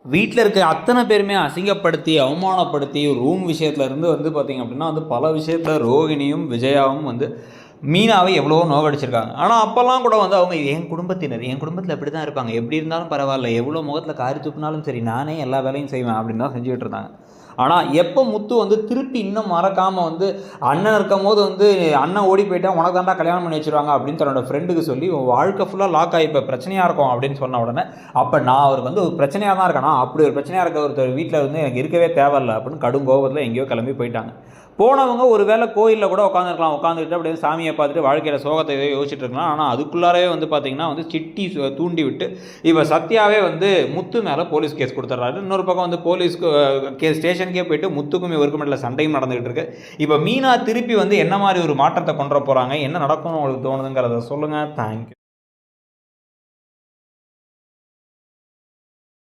வீட்டில் இருக்க அத்தனை பேருமே அசிங்கப்படுத்தி அவமானப்படுத்தி ரூம் விஷயத்துலேருந்து வந்து பார்த்திங்க அப்படின்னா வந்து பல விஷயத்தில் ரோகிணியும் விஜயாவும் வந்து மீனாவை எவ்வளோ நோகடிச்சிருக்காங்க. ஆனால் அப்போல்லாம் கூட வந்து அவங்க என் குடும்பத்தினர் என் குடும்பத்தில் எப்படி தான் இருப்பாங்க, எப்படி இருந்தாலும் பரவாயில்ல, எவ்வளோ முகத்தில் காரி துப்புனாலும் சரி நானே எல்லா வேலையும் செய்வேன் அப்படின்னு தான் செஞ்சுக்கிட்டு இருந்தாங்க. ஆனால் எப்போ முத்து வந்து திருப்பி இன்னும் மறக்காமல் வந்து அண்ணன் இருக்கும் போது வந்து அண்ணன் ஓடி போயிட்டா உனக்கு தாண்டா கல்யாணம் பண்ணி வச்சுருவாங்க அப்படின்னு தன்னோட ஃப்ரெண்டுக்கு சொல்லி வாழ்க்கை ஃபுல்லாக லாக் ஆகி இப்போ பிரச்சனையாக இருக்கும் அப்படின்னு சொன்ன உடனே அப்போ நான் அவருக்கு வந்து ஒரு பிரச்சனையாக தான் இருக்கேனா, அப்படி ஒரு பிரச்சனையாக இருக்க ஒருத்தர் வீட்டில் வந்து எனக்கு இருக்கவே தேவையில்லை அப்படின்னு கடும் கோபத்தில் எங்கேயோ கிளம்பி போயிட்டாங்க. போனவங்க ஒரு வேளை கோயிலில் கூட உட்காந்துருக்கலாம், உட்காந்துக்கிட்டு அப்படியே சாமியை பார்த்துட்டு வாழ்க்கையில் சோகத்தை யோசிச்சுட்டு இருக்கலாம். ஆனால் அதுக்குள்ளாரே வந்து பார்த்திங்கன்னா வந்து சிட்டி தூண்டி விட்டு இப்போ சத்யாவே வந்து முத்து மேலே போலீஸ் கேஸ் கொடுத்துட்றாரு. இன்னொரு பக்கம் வந்து போலீஸ்க்கு ஸ்டேஷனுக்கே போயிட்டு முத்துக்கும் இவருக்கும் இடையில சண்டையும் நடந்துகிட்டு இருக்கு. இப்போ மீனா திருப்பி வந்து என்ன மாதிரி ஒரு மாற்றத்தை கொண்டு போகிறாங்க, என்ன நடக்கும்னு உங்களுக்கு தோணுதுங்கிறத சொல்லுங்கள். தேங்க்யூ.